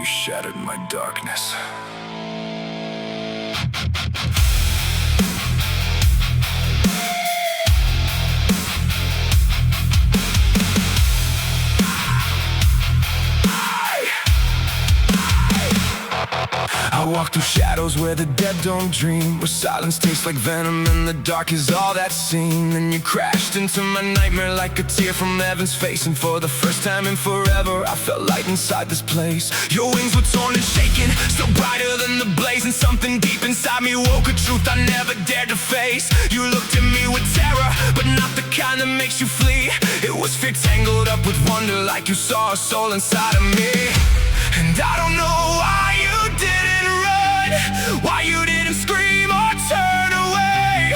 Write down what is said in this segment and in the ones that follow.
shattered my darkness. I walk through shadows where the dead don't dream, where silence tastes like venom and the dark is all that's seen. And you crashed into my nightmare like a tear from heaven's face, and for the first time in forever I felt light inside this place. Your wings were torn and shaking, still brighter than the blaze, and something deep inside me woke a truth I never dared to face. You looked at me with terror, but not the kind that makes you flee. It was fear tangled up with wonder, like you saw a soul inside of me. And I don't know why you didn't run, why you didn't scream or turn away,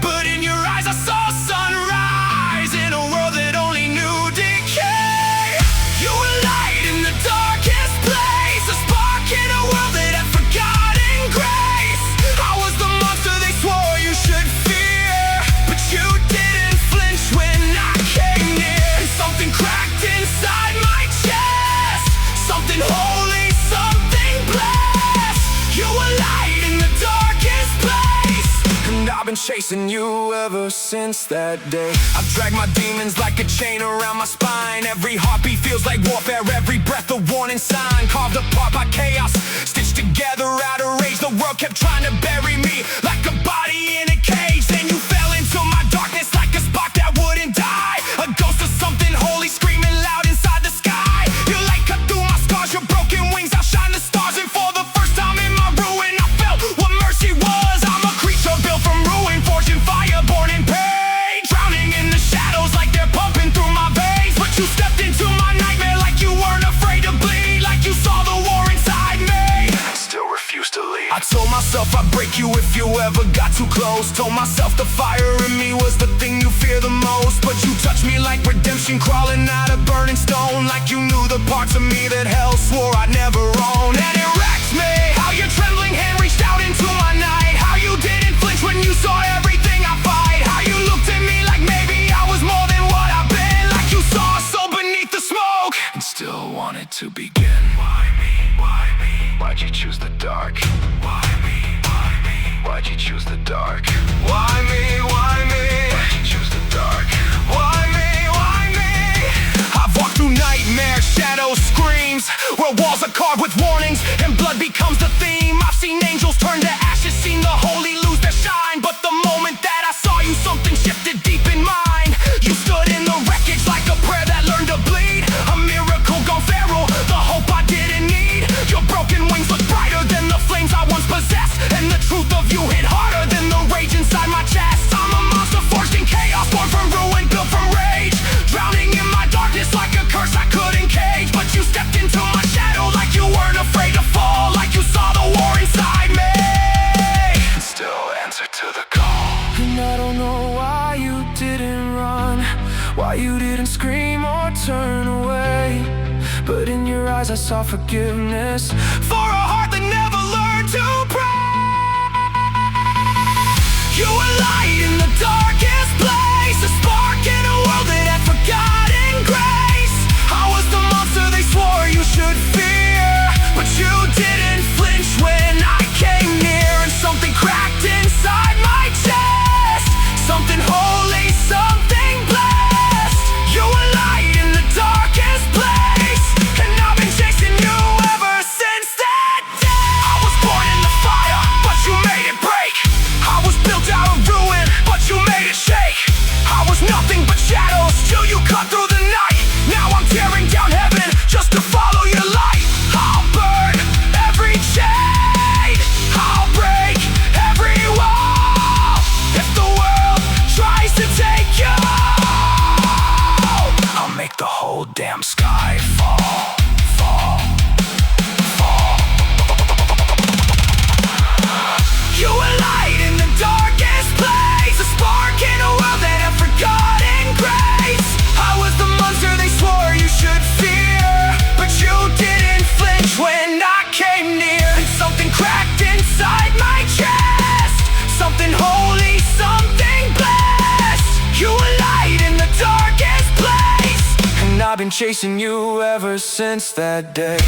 but in your eyes I saw sunrise in a world that only knew decay. You were light in the darkest place, a spark in a world that had forgotten grace. I was the monster they swore you should fear, but you didn't flinch when I came near. And something cracked inside my chest, something holy, something blessed. You were light in the darkest place, and I've been chasing you ever since that day. I've dragged my demons like a chain around my spine. Every heartbeat feels like warfare, every breath a warning sign. Carved apart by chaos, stitched together out of rage. The world kept trying to bury me like a body in a cage. Then you fell into my darkness like a spark that wouldn't die, a ghost of something holy screaming loud inside the sky. Your light cut through my scars, your broken wings outshine the stars. And for the first time in my ruin I felt what mercy was. I'm a creature built from ruin, forged in fire, born in pain, drowning in the shadows like they're pumping through my veins. But you stepped into my nightmare like you weren't afraid to bleed, like you saw the war inside me and still refused to leave. I told myself I'd break you if you ever got too close. Told myself the fire in me was the thing you fear the most. But you touched me like redemption, crawling out of burning stone, like you knew the parts of me that hell swore I'd never own. And it wrecks me how your trembling hand reached out into my night, how you didn't flinch when you saw everything I fight, how you looked at me like maybe I was more than what I've been, like you saw a soul beneath the smoke and still wanted to begin. Why me? Why me? Why'd you choose the dark? Why me? Why me? Why'd you choose the dark? Why me? Why me? Why'd you choose the dark? Why me? Why me? I've walked through nightmares, shadows, screams, where walls are carved with warnings and blood becomes the theme. I've seen angels turn to ashes, seen the holy lose their shine. But the moment that I saw you, something shifted deep in mine. You stood in the wreckage like a prayer that learned to bleed, a miracle gone feral, the hope I didn't need. Your broken wings look brighter than the flames I once possessed, and the truth of you hit harder than the rage inside my chest. I'm a monster forged in chaos, born from ruin, built from rage, drowning in my darkness like a curse I couldn't cage. But you stepped into my shadow like you weren't afraid to fall, like you saw the war inside me and still answer to the call. And I don't know why you didn't run, why you didn't scream or turn away, but in your eyes I saw forgiveness for a heart that never learned to pray. You were light in the darkest place, a spark in a world that had forgotten grace. I was the monster they swore you should fear, but you didn't flinch when I came near. And something cracked inside my chest, something holy, something blessed. You were light in the darkest place, and I've been chasing you ever since that day. I was born in the fire, but you made it break. I was built out of ruin, but you made it shake. I was nothing but shadows till you cut through the night. Now I'm tearing down heaven just to follow your light. I'll burn every chain, I'll break every wall. If the world tries to take you, I'll make the whole damn sky fall, fall, fall. You were light in the darkest place, a spark in a world that had forgotten grace. I was the monster they swore you should fear, but you didn't flinch when I came near. And something cracked inside my chest, something holy, something blessed. You were light in the darkest place, and I've been chasing you ever since that day.